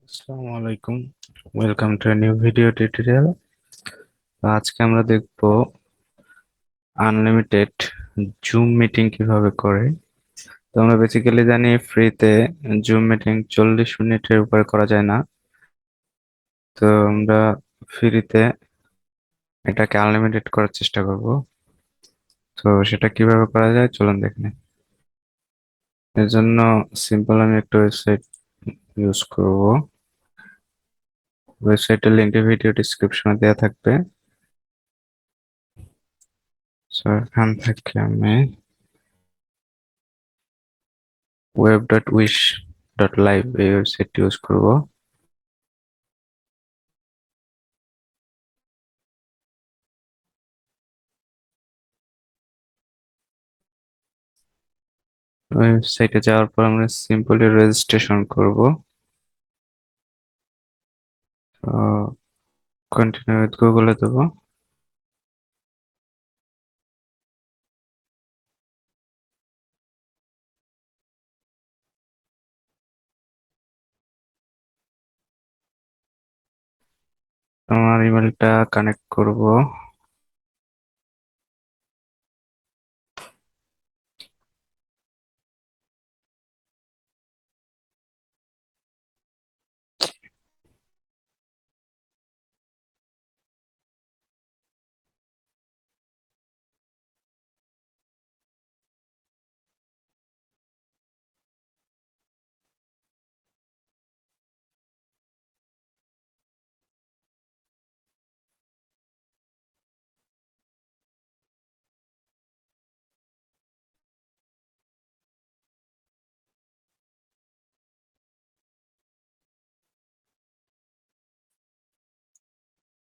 আসসালামু আলাইকুম। Welcome to new video tutorial. আজকে আমরা দেখব আনলিমিটেড জুম মিটিং কিভাবে করে। তো আমরা বেসিক্যালি জানি ফ্রিতে জুম মিটিং 40 মিনিটের উপরে করা যায় না। তো আমরা ফ্রিতে এটাকে আনলিমিটেড করার চেষ্টা করব। তো সেটা কিভাবে করা যায় চলুন দেখে নিই। এর জন্য সিম্পল আমি একটা ওয়েবসাইট ইউজ করব। ওয়েবসাইটের লিঙ্কটি ভিডিও ডিসক্রিপশনে দেওয়া থাকবে। সো এখান থেকে আমি web.wish.live এই ওয়েবসাইটটি ইউজ করব। ওয়েবসাইটে যাওয়ার পর আমরা সিম্পলি রেজিস্ট্রেশন করব। তো কন্টিনিউ উইথ গুগলে দেবো। আমার ইমেলটা কানেক্ট করব।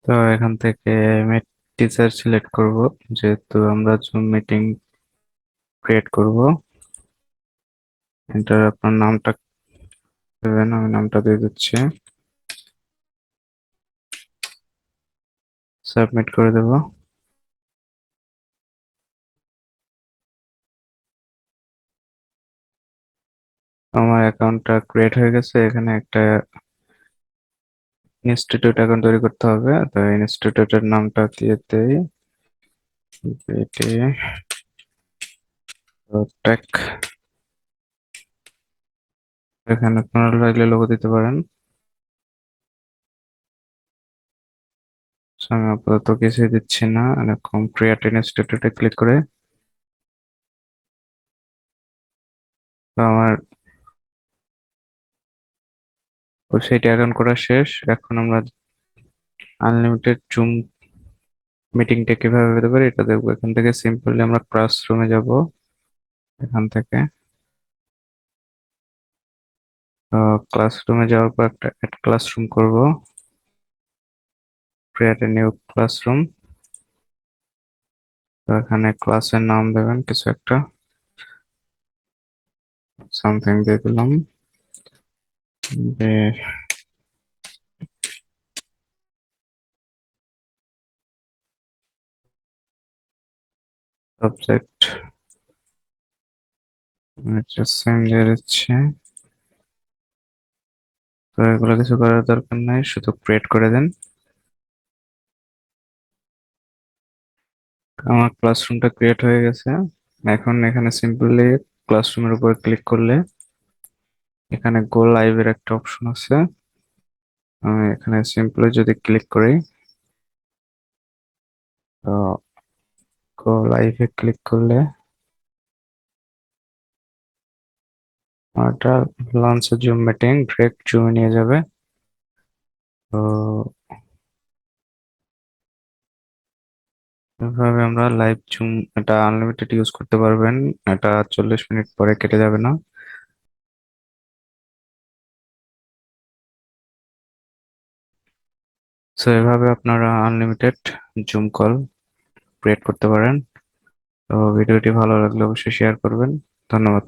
তো এখান থেকে আমি টিচার সিলেক্ট করব, যেহেতু আমরা জুম মিটিং ক্রিয়েট করব। এন্টার আপনার নামটা দেবেন, আমি নামটা দিয়ে দিচ্ছি, সাবমিট করে দেব। আমার অ্যাকাউন্টটা ক্রিয়েট হয়ে গেছে। এখানে একটা ইনস্টিটিউট অ্যাকাউন্ট তৈরি করতে হবে। তো ইনস্টিটিউটের নামটা দিয়ে দেই, বিটি টেক। এখানে আপনারা লাগলে লোগো দিতে পারেন। So, আমি আপাতত কিছুই দিচ্ছি না, এরকম ক্রিয়েট ইনস্টিটিউটে ক্লিক করে। তো আমার ওয়েবসাইট অ্যাকাউন্ট করা শেষ। এখন আমরা আনলিমিটেড জুম মিটিংটা কিভাবে পেতে পারি এটা দেখবো। এখান থেকে সিম্পলি আমরা ক্লাসরুমে যাব। এখান থেকে ক্লাসরুমে যাওয়ার পর একটা অ্যাড ক্লাসরুম করব, ক্রিয়েট এ নিউ ক্লাসরুম। তো এখানে ক্লাসের নাম দেবেন কিছু একটা, সামথিং দিয়ে দিলাম। সাবজেক্ট সেম দিয়ে দিচ্ছি। তো এগুলো কিছু করার দরকার নাই, শুধু ক্রিয়েট করে দেন। আমার ক্লাসরুমটা ক্রিয়েট হয়ে গেছে। এখন এখানে সিম্পলি ক্লাসরুমের উপর ক্লিক করলে এখানে গো লাইভের একটা অপশন আছে। আমি এখানে সিম্পলি যদি ক্লিক করি, তো গো লাইভে ক্লিক করলে এটা লঞ্চ জুম মিটিং ডিরেক্ট জুমে নিয়ে যাবে। তো এভাবে আমরা লাইভ জুম, এটা আনলিমিটেড ইউজ করতে পারবেন। এটা 40 মিনিট পরে কেটে যাবে না। তো এভাবে আপনারা আনলিমিটেড জুম কল ক্রিয়েট করতে পারেন। তো ভিডিওটি ভালো লাগলে অবশ্যই শেয়ার করবেন। ধন্যবাদ।